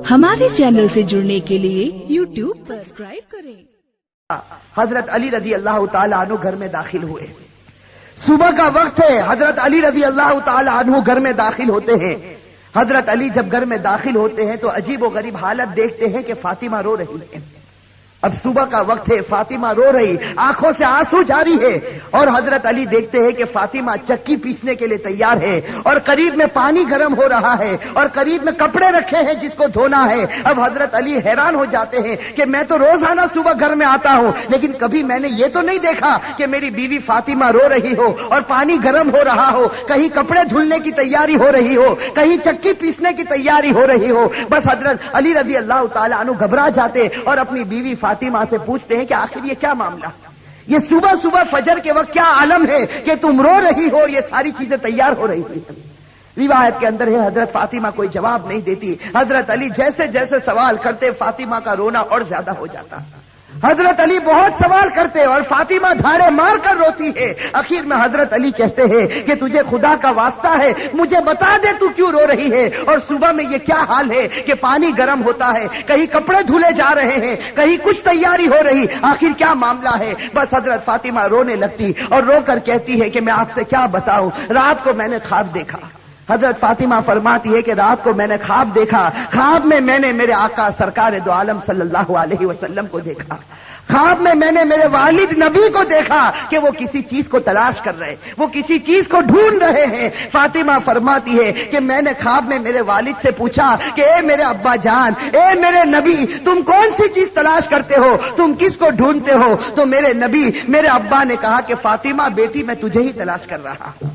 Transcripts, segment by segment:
ہمارے چینل سے جڑنے کے لیے YouTube سبسکرائب کریں۔ حضرت علی رضی اللہ تعالی عنہ گھر میں داخل ہوئے۔ صبح کا وقت ہے، حضرت علی رضی اللہ تعالی عنہ گھر میں داخل ہوتے ہیں۔ حضرت علی جب گھر میں داخل ہوتے ہیں تو عجیب و غریب حالت دیکھتے ہیں کہ فاطمہ رو رہی ہے۔ اب صبح کا وقت ہے، فاطمہ رو رہی، آنکھوں سے آنسو جاری ہے، اور حضرت علی دیکھتے ہیں کہ فاطمہ چکی پیسنے کے لیے تیار ہے، اور قریب میں پانی گرم ہو رہا ہے، اور قریب میں کپڑے رکھے ہیں جس کو دھونا ہے۔ اب حضرت علی حیران ہو جاتے ہیں کہ میں تو روزانہ صبح گھر میں آتا ہوں، لیکن کبھی میں نے یہ تو نہیں دیکھا کہ میری بیوی فاطمہ رو رہی ہو اور پانی گرم ہو رہا ہو، کہیں کپڑے دھلنے کی تیاری ہو رہی ہو، کہیں چکی پیسنے کی تیاری ہو رہی ہو۔ بس حضرت علی رضی اللہ تعالی عنہ گھبرا جاتے اور اپنی بیوی فاطمہ سے پوچھتے ہیں کہ آخر یہ کیا معاملہ، یہ صبح صبح فجر کے وقت کیا عالم ہے کہ تم رو رہی ہو اور یہ ساری چیزیں تیار ہو رہی تھی۔ روایت کے اندر ہے حضرت فاطمہ کوئی جواب نہیں دیتی۔ حضرت علی جیسے جیسے سوال کرتے فاطمہ کا رونا اور زیادہ ہو جاتا۔ حضرت علی بہت سوال کرتے اور فاطمہ دھاڑے مار کر روتی ہے۔ آخر میں حضرت علی کہتے ہیں کہ تجھے خدا کا واسطہ ہے، مجھے بتا دے تو کیوں رو رہی ہے، اور صبح میں یہ کیا حال ہے کہ پانی گرم ہوتا ہے، کہیں کپڑے دھلے جا رہے ہیں، کہیں کچھ تیاری ہو رہی، آخر کیا معاملہ ہے۔ بس حضرت فاطمہ رونے لگتی اور رو کر کہتی ہے کہ میں آپ سے کیا بتاؤں، رات کو میں نے خواب دیکھا۔ حضرت فاطمہ فرماتی ہے کہ رات کو میں نے خواب دیکھا، خواب میں میں نے میرے آقا سرکار دو عالم صلی اللہ علیہ وسلم کو دیکھا، خواب میں میں نے میرے والد نبی کو دیکھا کہ وہ کسی چیز کو تلاش کر رہے، وہ کسی چیز کو ڈھونڈ رہے ہیں۔ فاطمہ فرماتی ہے کہ میں نے خواب میں میرے والد سے پوچھا کہ اے میرے ابا جان، اے میرے نبی، تم کون سی چیز تلاش کرتے ہو، تم کس کو ڈھونڈتے ہو؟ تو میرے نبی، میرے ابا نے کہا کہ فاطمہ بیٹی میں تجھے ہی تلاش کر رہا ہوں،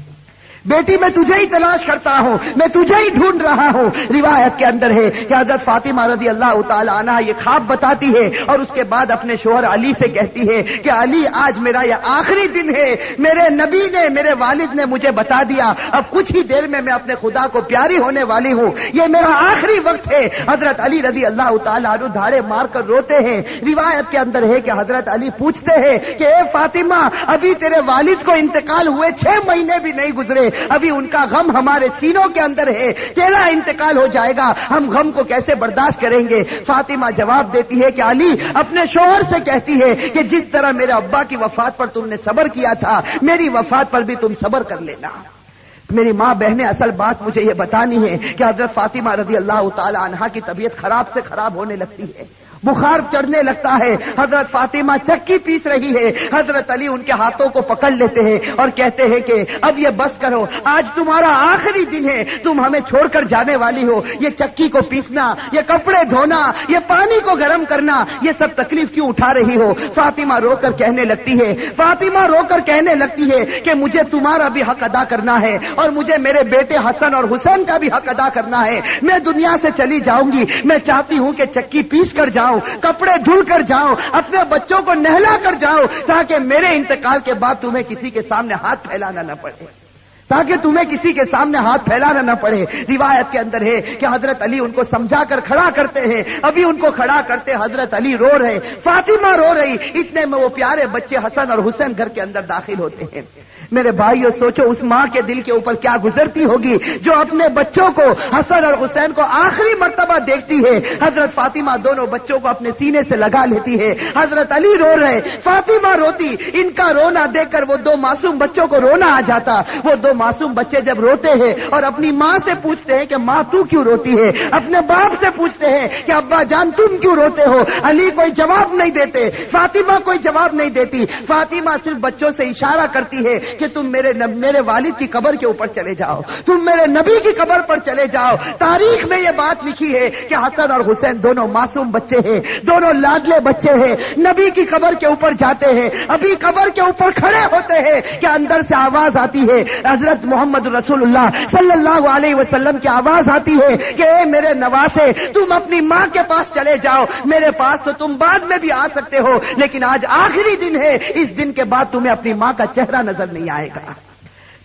بیٹی میں تجھے ہی تلاش کرتا ہوں، میں تجھے ہی ڈھونڈ رہا ہوں۔ روایت کے اندر ہے کہ حضرت فاطمہ رضی اللہ تعالی عنہ یہ خواب بتاتی ہے اور اس کے بعد اپنے شوہر علی سے کہتی ہے کہ علی آج میرا یہ آخری دن ہے، میرے نبی نے، میرے والد نے مجھے بتا دیا، اب کچھ ہی دیر میں اپنے خدا کو پیاری ہونے والی ہوں، یہ میرا آخری وقت ہے۔ حضرت علی رضی اللہ تعالی عنہ دھاڑے مار کر روتے ہیں۔ روایت کے اندر ہے کہ حضرت علی پوچھتے ہیں کہ اے فاطمہ، ابھی تیرے والد کو انتقال ہوئے 6 مہینے بھی نہیں گزرے، ابھی ان کا غم ہمارے سینوں کے اندر ہے، تیرا انتقال ہو جائے گا، ہم غم کو کیسے برداشت کریں گے؟ فاطمہ جواب دیتی ہے کہ علی اپنے شوہر سے کہتی ہے کہ جس طرح میرے ابا کی وفات پر تم نے صبر کیا تھا، میری وفات پر بھی تم صبر کر لینا۔ میری ماں بہنیں، اصل بات مجھے یہ بتانی ہے کہ حضرت فاطمہ رضی اللہ تعالی عنہا کی طبیعت خراب سے خراب ہونے لگتی ہے، بخار چڑھنے لگتا ہے۔ حضرت فاطمہ چکی پیس رہی ہے، حضرت علی ان کے ہاتھوں کو پکڑ لیتے ہیں اور کہتے ہیں کہ اب یہ بس کرو، آج تمہارا آخری دن ہے، تم ہمیں چھوڑ کر جانے والی ہو، یہ چکی کو پیسنا، یہ کپڑے دھونا، یہ پانی کو گرم کرنا، یہ سب تکلیف کیوں اٹھا رہی ہو؟ فاطمہ رو کر کہنے لگتی ہے، فاطمہ رو کر کہنے لگتی ہے کہ مجھے تمہارا بھی حق ادا کرنا ہے اور مجھے میرے بیٹے حسن اور حسین کا بھی حق ادا کرنا ہے۔ میں دنیا سے چلی جاؤں گی، میں چاہتی ہوں کہ چکی پیس کر جاؤں، کپڑے دھل کر جاؤں، اپنے بچوں کو نہلا کر جاؤں، تاکہ میرے انتقال کے بعد تمہیں کسی کے سامنے ہاتھ پھیلانا نہ پڑے، تاکہ تمہیں کسی کے سامنے ہاتھ پھیلانا نہ پڑے۔ روایت کے اندر ہے کہ حضرت علی ان کو سمجھا کر کھڑا کرتے ہیں، ابھی ان کو کھڑا کرتے حضرت علی رو رہے، فاطمہ رو رہی، اتنے میں وہ پیارے بچے حسن اور حسین گھر کے اندر داخل ہوتے ہیں۔ میرے بھائیو سوچو اس ماں کے دل کے اوپر کیا گزرتی ہوگی جو اپنے بچوں کو حسن اور حسین کو آخری مرتبہ دیکھتی ہے۔ حضرت فاطمہ دونوں بچوں کو اپنے سینے سے لگا لیتی ہے، حضرت علی رو رہے، فاطمہ روتی، ان کا رونا دیکھ کر وہ 2 معصوم بچوں کو رونا آ جاتا۔ وہ 2 معصوم بچے جب روتے ہیں اور اپنی ماں سے پوچھتے ہیں کہ ماں تو کیوں روتی ہے، اپنے باپ سے پوچھتے ہیں کہ ابا جان تم کیوں روتے ہو، علی کوئی جواب نہیں دیتے، فاطمہ کوئی جواب نہیں دیتی۔ فاطمہ صرف بچوں سے اشارہ کرتی ہے کہ تم میرے والد کی قبر کے اوپر چلے جاؤ، تم میرے نبی کی قبر پر چلے جاؤ۔ تاریخ میں یہ بات لکھی ہے کہ حسن اور حسین دونوں معصوم بچے ہیں، دونوں لاڈلے بچے ہیں، نبی کی قبر کے اوپر جاتے ہیں، ابھی قبر کے اوپر کھڑے ہوتے ہیں کہ اندر سے آواز آتی ہے، حضرت محمد رسول اللہ صلی اللہ علیہ وسلم کی آواز آتی ہے کہ اے میرے نواسے، تم اپنی ماں کے پاس چلے جاؤ، میرے پاس تو تم بعد میں بھی آ سکتے ہو، لیکن آج آخری دن ہے، اس دن کے بعد تمہیں اپنی ماں کا چہرہ نظر نہیں آئے گا۔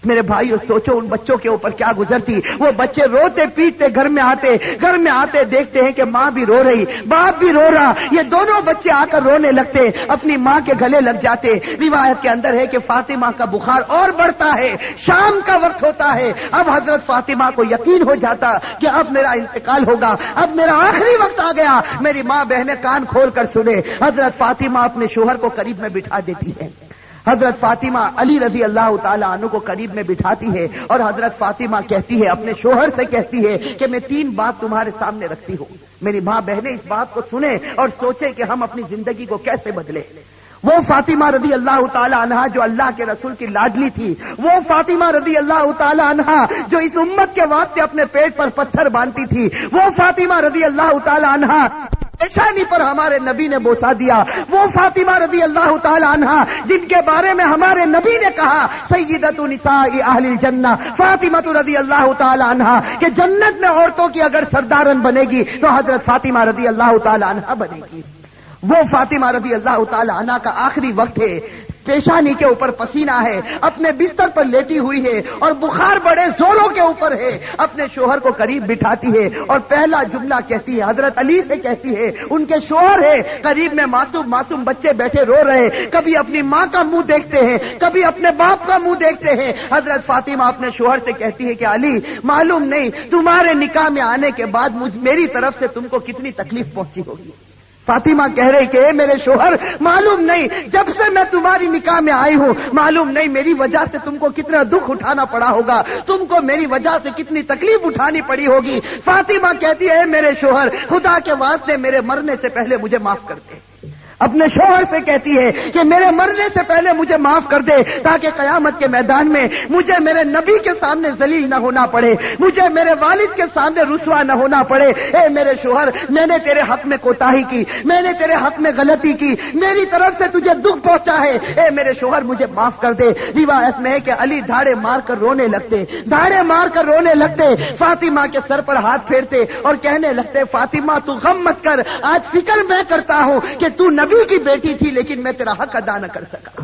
میرے بھائیو سوچو ان بچوں کے اوپر کیا گزرتی. وہ بچے روتے پیٹتے گھر میں آتے دیکھتے ہیں کہ ماں بھی رو رہی, باپ بھی رو رہا. یہ دونوں بچے آ کر رونے لگتے, اپنی ماں کے گلے لگ جاتے. روایت کے اندر ہے کہ فاطمہ کا بخار اور بڑھتا ہے. شام کا وقت ہوتا ہے. اب حضرت فاطمہ کو یقین ہو جاتا کہ اب میرا انتقال ہوگا, اب میرا آخری وقت آ گیا. میری ماں بہنیں کان کھول کر سنے. حضرت فاطمہ اپنے شوہر کو قریب میں بٹھا دیتی ہے. حضرت فاطمہ علی رضی اللہ تعالی عنہ کو قریب میں بٹھاتی ہے اور حضرت فاطمہ کہتی ہے, اپنے شوہر سے کہتی ہے کہ میں 3 بات تمہارے سامنے رکھتی ہوں. میری ماں بہنیں اس بات کو سنیں اور سوچیں کہ ہم اپنی زندگی کو کیسے بدلیں. وہ فاطمہ رضی اللہ تعالی عنہا جو اللہ کے رسول کی لاڈلی تھی, وہ فاطمہ رضی اللہ تعالی عنہا جو اس امت کے واسطے اپنے پیٹ پر پتھر باندھتی تھی, وہ فاطمہ رضی اللہ تعالی عنہا پیشانی پر ہمارے نبی نے بوسا دیا, وہ فاطمہ رضی اللہ تعالی عنہا جن کے بارے میں ہمارے نبی نے کہا سیدۃ نساء اہل الجنہ فاطمہ رضی اللہ تعالی عنہا کہ جنت میں عورتوں کی اگر سردارن بنے گی تو حضرت فاطمہ رضی اللہ تعالی عنہا بنے گی. وہ فاطمہ رضی اللہ تعالی عنہا کا آخری وقت ہے, پیشانی کے اوپر پسینہ ہے, اپنے بستر پر لیٹی ہوئی ہے اور بخار بڑے زوروں کے اوپر ہے. اپنے شوہر کو قریب بٹھاتی ہے اور پہلا جملہ کہتی ہے, حضرت علی سے کہتی ہے, ان کے شوہر ہے قریب میں, معصوم بچے بیٹھے رو رہے, کبھی اپنی ماں کا منہ دیکھتے ہیں, کبھی اپنے باپ کا منہ دیکھتے ہیں. حضرت فاطمہ اپنے شوہر سے کہتی ہے کہ علی معلوم نہیں تمہارے نکاح میں آنے کے بعد میری طرف سے تم کو کتنی تکلیف پہنچی ہوگی. فاطمہ کہہ رہی کہ اے میرے شوہر معلوم نہیں جب سے میں تمہاری نکاح میں آئی ہوں معلوم نہیں میری وجہ سے تم کو کتنا دکھ اٹھانا پڑا ہوگا, تم کو میری وجہ سے کتنی تکلیف اٹھانی پڑی ہوگی. فاطمہ کہتی ہے اے میرے شوہر خدا کے واسطے میرے مرنے سے پہلے مجھے معاف کر دے. اپنے شوہر سے کہتی ہے کہ میرے مرنے سے پہلے مجھے معاف کر دے تاکہ قیامت کے میدان میں مجھے میرے نبی کے سامنے ذلیل نہ ہونا پڑے, مجھے میرے والد کے سامنے رسوا نہ ہونا پڑے. اے میرے شوہر میں نے تیرے حق میں کوتاہی کی, میں نے تیرے حق میں غلطی کی, میری طرف سے تجھے دکھ پہنچا ہے, اے میرے شوہر مجھے معاف کر دے. روایت میں ہے کہ علی دھاڑے مار کر رونے لگتے, فاطمہ کے سر پر ہاتھ پھیرتے اور کہنے لگتے فاطمہ تو غم مت کر, آج فکر میں کرتا ہوں کہ تو نبی کی بیٹی تھی لیکن میں تیرا حق ادا نہ کر سکا,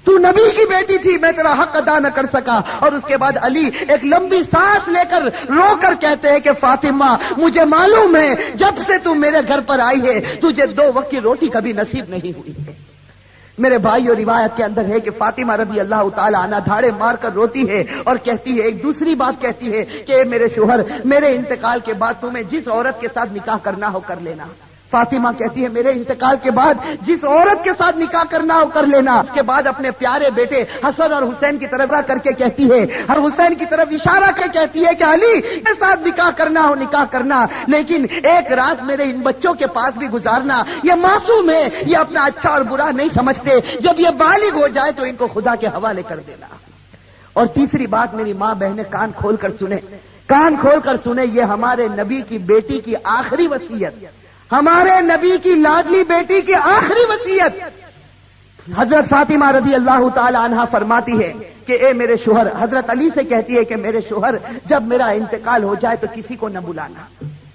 تو نبی کی بیٹی تھی میں تیرا حق ادا نہ کر سکا. اور اس کے بعد علی ایک لمبی سانس لے کر رو کر کہتے ہیں کہ فاطمہ مجھے معلوم ہے جب سے تو میرے گھر پر آئی ہے تجھے 2 وقت کی روٹی کبھی نصیب نہیں ہوئی ہے. میرے بھائیو روایت کے اندر ہے کہ فاطمہ رضی اللہ تعالی عنہا دھاڑے مار کر روتی ہے اور کہتی ہے, ایک دوسری بات کہتی ہے کہ میرے شوہر میرے انتقال کے بعد تمہیں جس عورت کے ساتھ نکاح کرنا ہو کر لینا. فاطمہ کہتی ہے میرے انتقال کے بعد جس عورت کے ساتھ نکاح کرنا ہو کر لینا. اس کے بعد اپنے پیارے بیٹے حسن اور حسین کی طرف کر کے کہتی ہے, اور حسین کی طرف اشارہ کر کہتی ہے کہ علی کے ساتھ نکاح کرنا ہو نکاح کرنا, لیکن ایک رات میرے ان بچوں کے پاس بھی گزارنا. یہ معصوم ہے, یہ اپنا اچھا اور برا نہیں سمجھتے, جب یہ بالغ ہو جائے تو ان کو خدا کے حوالے کر دینا. اور تیسری بات میری ماں بہنیں کان کھول کر سنیں, یہ ہمارے نبی کی بیٹی کی آخری وصیت, ہمارے نبی کی لاڈلی بیٹی کی آخری وصیت. حضرت فاطمہ رضی اللہ تعالی عنہا فرماتی ہے کہ اے میرے شوہر, حضرت علی سے کہتی ہے کہ میرے شوہر جب میرا انتقال ہو جائے تو کسی کو نہ بلانا,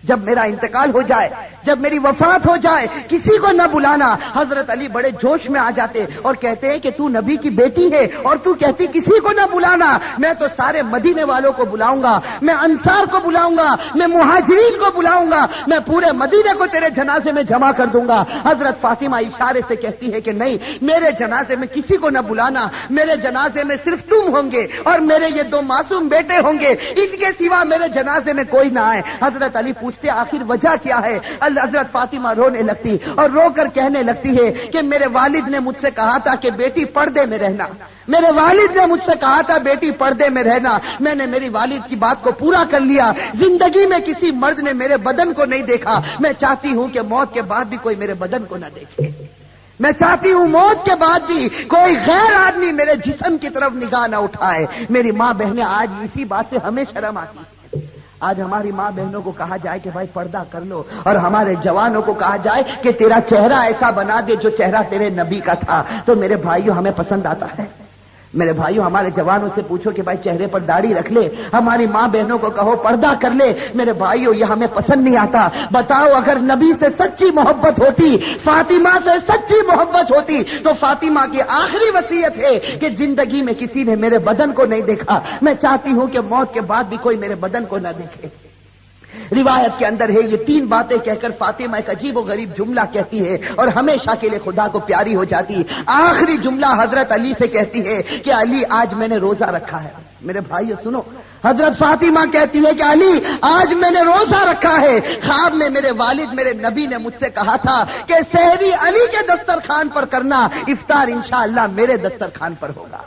جب میرا انتقال ہو جائے, جب میری وفات ہو جائے کسی کو نہ بلانا. حضرت علی بڑے جوش میں آ جاتے اور کہتے ہیں کہ تو نبی کی بیٹی ہے اور تو کہتی کسی کو نہ بلانا, میں تو سارے مدینے والوں کو بلاؤں گا, میں انصار کو بلاؤں گا, میں مہاجرین کو بلاؤں گا, میں پورے مدینے کو تیرے جنازے میں جمع کر دوں گا. حضرت فاطمہ اشارے سے کہتی ہے کہ نہیں, میرے جنازے میں کسی کو نہ بلانا, میرے جنازے میں صرف تم ہوں گے اور میرے یہ 2 معصوم بیٹے ہوں گے, ان کے سوا میرے جنازے میں کوئی نہ آئے. حضرت علی پوچھتے آخر وجہ کیا ہے؟ حضرت فاطمہ رونے لگتی اور رو کر کہنے لگتی ہے کہ میرے والد نے مجھ سے کہا تھا کہ بیٹی پردے میں رہنا, میرے والد نے مجھ سے کہا تھا بیٹی پردے میں رہنا, میں نے میری والد کی بات کو پورا کر لیا. زندگی میں کسی مرد نے میرے بدن کو نہیں دیکھا, میں چاہتی ہوں کہ موت کے بعد بھی کوئی میرے بدن کو نہ دیکھے, میں چاہتی ہوں موت کے بعد بھی کوئی غیر آدمی میرے جسم کی طرف نگاہ نہ اٹھائے. میری ماں بہنیں آج اسی بات سے ہمیں شرم آتی ہے. آج ہماری ماں بہنوں کو کہا جائے کہ بھائی پردہ کر لو, اور ہمارے جوانوں کو کہا جائے کہ تیرا چہرہ ایسا بنا دے جو چہرہ تیرے نبی کا تھا, تو میرے بھائیوں ہمیں پسند آتا ہے؟ میرے بھائیوں ہمارے جوانوں سے پوچھو کہ بھائی چہرے پر داڑھی رکھ لے، ہماری ماں بہنوں کو کہو پردہ کر لے، میرے بھائیوں یہ ہمیں پسند نہیں آتا۔ بتاؤ اگر نبی سے سچی محبت ہوتی، فاطمہ سے سچی محبت ہوتی تو فاطمہ کی آخری وصیت ہے کہ زندگی میں کسی نے میرے بدن کو نہیں دیکھا، میں چاہتی ہوں کہ موت کے بعد بھی کوئی میرے بدن کو نہ دیکھے۔ روایت کے اندر ہے یہ تین باتیں کہہ کر فاطمہ ایک عجیب و غریب جملہ کہتی ہے اور ہمیشہ کے لیے خدا کو پیاری ہو جاتی۔ آخری جملہ حضرت علی سے کہتی ہے کہ علی آج میں نے روزہ رکھا ہے۔ میرے بھائیو سنو، حضرت فاطمہ کہتی ہے کہ علی آج میں نے روزہ رکھا ہے، خواب میں میرے والد میرے نبی نے مجھ سے کہا تھا کہ سحری علی کے دسترخوان پر کرنا، افطار انشاءاللہ میرے دسترخوان پر ہوگا۔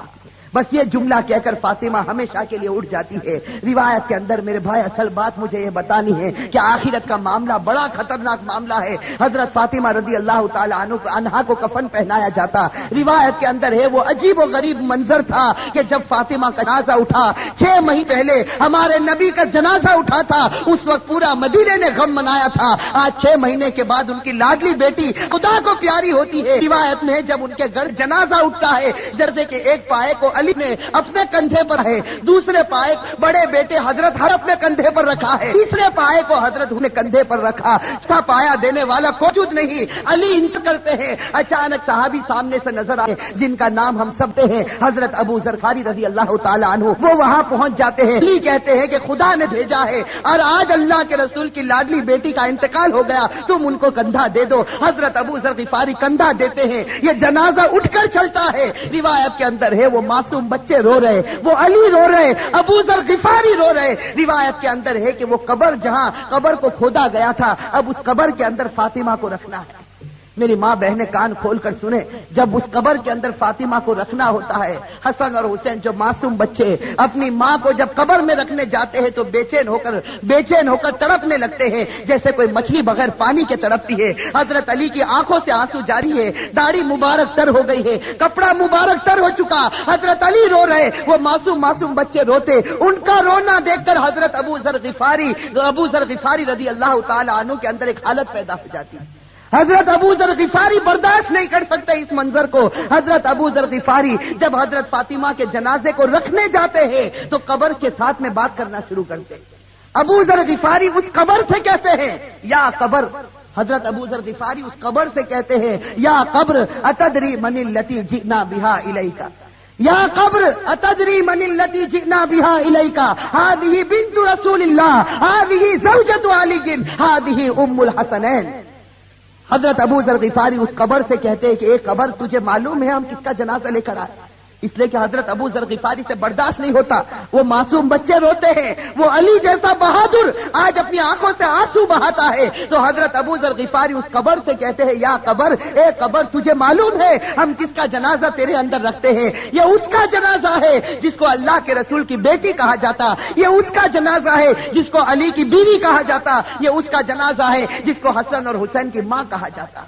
بس یہ جملہ کہہ کر فاطمہ ہمیشہ کے لیے اٹھ جاتی ہے۔ روایت کے اندر میرے بھائی اصل بات مجھے یہ بتانی ہے کہ آخرت کا معاملہ بڑا خطرناک معاملہ ہے۔ حضرت فاطمہ رضی اللہ تعالی عنہا کو کفن پہنایا جاتا۔ روایت کے اندر ہے وہ عجیب و غریب منظر تھا کہ جب فاطمہ کا جنازہ اٹھا، 6 مہینے پہلے ہمارے نبی کا جنازہ اٹھا تھا، اس وقت پورا مدینے نے غم منایا تھا۔ آج 6 مہینے کے بعد ان کی لاڈلی بیٹی خدا کو پیاری ہوتی ہے۔ روایت میں جب ان کے گھر جنازہ اٹھتا ہے، جردے کے ایک پائے کو علی نے اپنے کندھے پر ہے، دوسرے پائے بڑے بیٹے حضرت ہر اپنے کندھے پر رکھا ہے، تیسرے پائے کو حضرت نے کندھے پر رکھا، سا پایا دینے والا موجود نہیں، علی انتظار کرتے ہیں۔ اچانک صحابی سامنے سے نظر آئے جن کا نام ہم سب ہیں، حضرت ابو ذر غفاری رضی اللہ تعالی عنہ، وہ وہاں پہنچ جاتے ہیں۔ علی کہتے ہیں کہ خدا نے بھیجا ہے اور آج اللہ کے رسول کی لاڈلی بیٹی کا انتقال ہو گیا، تم ان کو کندھا دے دو۔ حضرت ابو ذر غفاری کندھا دیتے ہیں، یہ جنازہ اٹھ کر چلتا ہے۔ روایت کے اندر ہے وہ معصوم بچے رو رہے، وہ علی رو رہے، ابو ذر غفاری رو رہے۔ روایت کے اندر ہے کہ وہ قبر جہاں قبر کو کھودا گیا تھا، اب اس قبر کے اندر فاطمہ کو رکھنا ہے۔ میری ماں بہنیں کان کھول کر سنیں، جب اس قبر کے اندر فاطمہ کو رکھنا ہوتا ہے، حسن اور حسین جو معصوم بچے اپنی ماں کو جب قبر میں رکھنے جاتے ہیں تو بے چین ہو کر تڑپنے لگتے ہیں جیسے کوئی مچھلی بغیر پانی کے تڑپتی ہے۔ حضرت علی کی آنکھوں سے آنسو جاری ہے، داڑھی مبارک تر ہو گئی ہے، کپڑا مبارک تر ہو چکا، حضرت علی رو رہے، وہ معصوم بچے روتے۔ ان کا رونا دیکھ کر حضرت ابو ذر غفاری رضی اللہ تعالی عنہ کے اندر ایک حالت پیدا ہو جاتی ہے۔ حضرت ابو ذر غفاری برداشت نہیں کر سکتے اس منظر کو۔ حضرت ابو ذر غفاری جب حضرت فاطمہ کے جنازے کو رکھنے جاتے ہیں تو قبر کے ساتھ میں بات کرنا شروع کرتے ہیں۔ ابو ذر غفاری اس قبر سے کہتے ہیں یا قبر، حضرت ابو ذر غفاری اس قبر سے کہتے ہیں یا قبر اتدری من التی جئنا بها الیک، یا قبر اتدری من التی جئنا بها الیک، هذه بنت رسول الله، هذه زوجة علی، هذه ام الحسنین۔ حضرت ابو ذر غفاری اس قبر سے کہتے ہیں کہ ایک قبر تجھے معلوم ہے ہم کس کا جنازہ لے کر آئے؟ اس لیے کہ حضرت ابو ذر غفاری سے برداشت نہیں ہوتا، وہ معصوم بچے روتے ہیں، وہ علی جیسا بہادر آج اپنی آنکھوں سے آنسو بہاتا ہے، تو حضرت ابو ذر غفاری اس قبر سے کہتے ہیں یا قبر، اے قبر تجھے معلوم ہے ہم کس کا جنازہ تیرے اندر رکھتے ہیں؟ یہ اس کا جنازہ ہے جس کو اللہ کے رسول کی بیٹی کہا جاتا، یہ اس کا جنازہ ہے جس کو علی کی بیوی کہا جاتا، یہ اس کا جنازہ ہے جس کو حسن اور حسین کی ماں کہا جاتا۔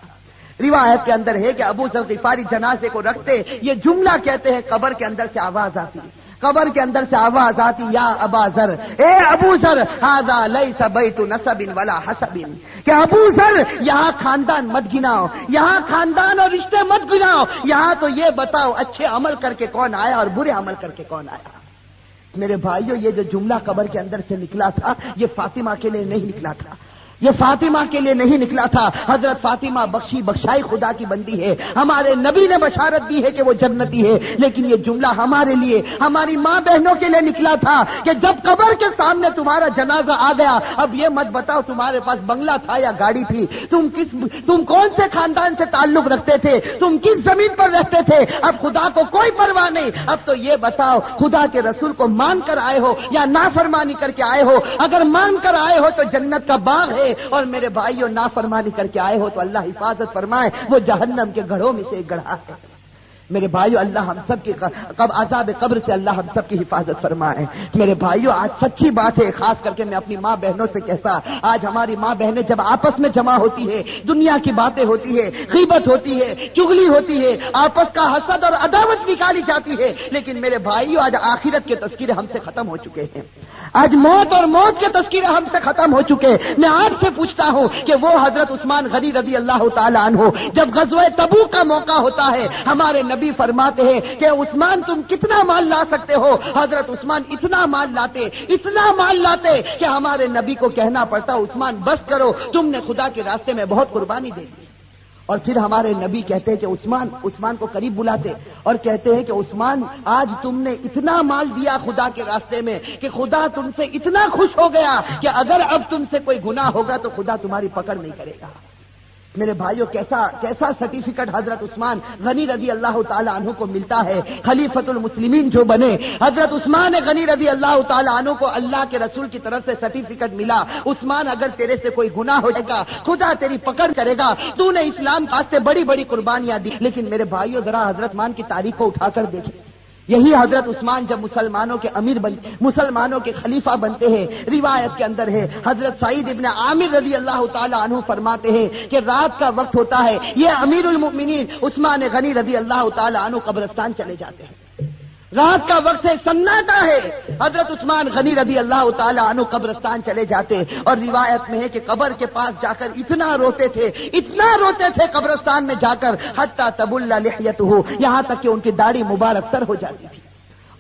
روایت کے اندر ہے کہ ابو ذر غفاری جنازے کو رکھتے، یہ جملہ کہتے ہیں، قبر کے اندر سے آواز آتی، قبر کے اندر سے آواز آتی یا ابا ذر، اے ابو ذر، ھذا لیس بیت نسب ولا حسب، کہ ابو ذر یہاں خاندان مت گناؤ، یہاں خاندان اور رشتے مت گناؤ، یہاں تو یہ بتاؤ اچھے عمل کر کے کون آیا اور برے عمل کر کے کون آیا۔ میرے بھائیو یہ جو جملہ قبر کے اندر سے نکلا تھا یہ فاطمہ کے لیے نہیں نکلا تھا، یہ فاطمہ کے لیے نہیں نکلا تھا۔ حضرت فاطمہ بخشائی خدا کی بندی ہے، ہمارے نبی نے بشارت دی ہے کہ وہ جنتی ہے، لیکن یہ جملہ ہمارے لیے، ہماری ماں بہنوں کے لیے نکلا تھا کہ جب قبر کے سامنے تمہارا جنازہ آ گیا، اب یہ مت بتاؤ تمہارے پاس بنگلہ تھا یا گاڑی تھی، تم کون سے خاندان سے تعلق رکھتے تھے، تم کس زمین پر رہتے تھے، اب خدا کو کوئی پرواہ نہیں، اب تو یہ بتاؤ خدا کے رسول کو مان کر آئے ہو یا نافرمانی کر کے آئے ہو؟ اگر مان کر آئے ہو تو جنت کا باغ ہے، اور میرے بھائیوں نافرمانی کر کے آئے ہو تو اللہ حفاظت فرمائے، وہ جہنم کے گڑھوں میں سے ایک گڑھا ہے۔ میرے بھائیوں اللہ ہم سب کی عذاب قبر سے اللہ ہم سب کی حفاظت فرمائے۔ میرے بھائیوں آج سچی بات ہے، خاص کر کے میں اپنی ماں بہنوں سے کہتا، آج ہماری ماں بہنیں جب آپس میں جمع ہوتی ہے، دنیا کی باتیں ہوتی ہے، غیبت ہوتی ہے، چغلی ہوتی ہے، آپس کا حسد اور عداوت نکالی جاتی ہے، لیکن میرے بھائیوں آج آخرت کے تذکرے ہم سے ختم ہو چکے ہیں۔ آج موت اور موت کے تذکرے ہم سے ختم ہو چکے. میں آپ سے پوچھتا ہوں کہ وہ حضرت عثمان غنی رضی اللہ تعالی عنہ جب غزوہ تبوک کا موقع ہوتا ہے, ہمارے نبی فرماتے ہیں کہ عثمان تم کتنا مال لا سکتے ہو؟ حضرت عثمان اتنا مال لاتے کہ ہمارے نبی کو کہنا پڑتا عثمان بس کرو, تم نے خدا کے راستے میں بہت قربانی دے دی. اور پھر ہمارے نبی کہتے ہیں کہ عثمان کو قریب بلاتے اور کہتے ہیں کہ عثمان آج تم نے اتنا مال دیا خدا کے راستے میں کہ خدا تم سے اتنا خوش ہو گیا کہ اگر اب تم سے کوئی گناہ ہوگا تو خدا تمہاری پکڑ نہیں کرے گا. میرے بھائیوں, کیسا سرٹیفکیٹ حضرت عثمان غنی رضی اللہ تعالی عنہ کو ملتا ہے. خلیفۃ المسلمین جو بنے حضرت عثمان غنی رضی اللہ تعالی عنہ کو اللہ کے رسول کی طرف سے سرٹیفکیٹ ملا, عثمان اگر تیرے سے کوئی گناہ ہو جائے گا خدا تیری پکڑ کرے گا, تو نے اسلام واسطے بڑی بڑی قربانیاں دی. لیکن میرے بھائیوں ذرا حضرت عثمان کی تاریخ کو اٹھا کر دیکھیں. یہی حضرت عثمان جب مسلمانوں کے امیر بنتے, مسلمانوں کے خلیفہ بنتے ہیں, روایت کے اندر ہے حضرت سعید ابن عامر رضی اللہ تعالی عنہ فرماتے ہیں کہ رات کا وقت ہوتا ہے, یہ امیر المؤمنین عثمان غنی رضی اللہ تعالی عنہ قبرستان چلے جاتے ہیں. رات کا وقت ہے, سناٹا ہے, حضرت عثمان غنی رضی اللہ تعالی عنہ قبرستان چلے جاتے اور روایت میں ہے کہ قبر کے پاس جا کر اتنا روتے تھے قبرستان میں جا کر, حتی تبل لحیتہ, یہاں تک کہ ان کی داڑھی مبارک تر ہو جاتی تھی.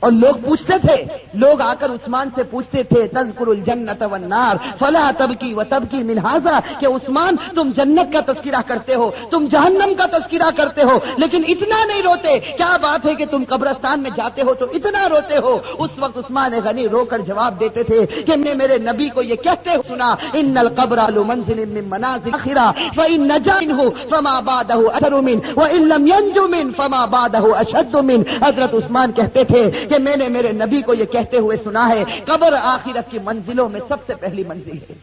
اور لوگ پوچھتے تھے, لوگ آ کر عثمان سے پوچھتے تھے تذکر الجنت والنار فلا تبکی وتبکی من ھذا, کہ عثمان تم جنت کا تذکرہ کرتے ہو, تم جہنم کا تذکرہ کرتے ہو, لیکن اتنا نہیں روتے. کیا بات ہے کہ تم قبرستان میں جاتے ہو تو اتنا روتے ہو؟ اس وقت عثمان غنی رو کر جواب دیتے تھے کہ میں میرے نبی کو یہ کہتے ہو سنا, ان القبر لمنزل من منازل الاخرہ فان نجا منه فما بعده اثر منه وان لم ينج منه فما بعده اشد منه. حضرت عثمان کہتے تھے کہ میں نے میرے نبی کو یہ کہتے ہوئے سنا ہے قبر آخرت کی منزلوں میں سب سے پہلی منزل ہے.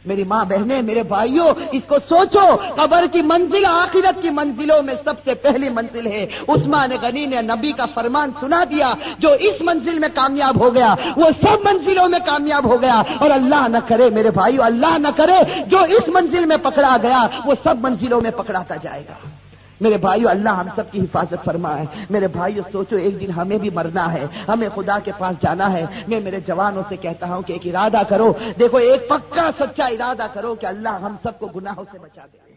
میری ماں بہنیں, میرے بھائیوں, اس کو سوچو, قبر کی منزل آخرت کی منزلوں میں سب سے پہلی منزل ہے. عثمان غنی نے نبی کا فرمان سنا دیا, جو اس منزل میں کامیاب ہو گیا وہ سب منزلوں میں کامیاب ہو گیا. اور اللہ نہ کرے میرے بھائیوں, اللہ نہ کرے جو اس منزل میں پکڑا گیا وہ سب منزلوں میں پکڑاتا جائے گا. میرے بھائیو, اللہ ہم سب کی حفاظت فرمائے. میرے بھائیو سوچو, ایک دن ہمیں بھی مرنا ہے, ہمیں خدا کے پاس جانا ہے. میں میرے جوانوں سے کہتا ہوں کہ ایک ارادہ کرو, دیکھو ایک پکا سچا ارادہ کرو کہ اللہ ہم سب کو گناہوں سے بچا دے.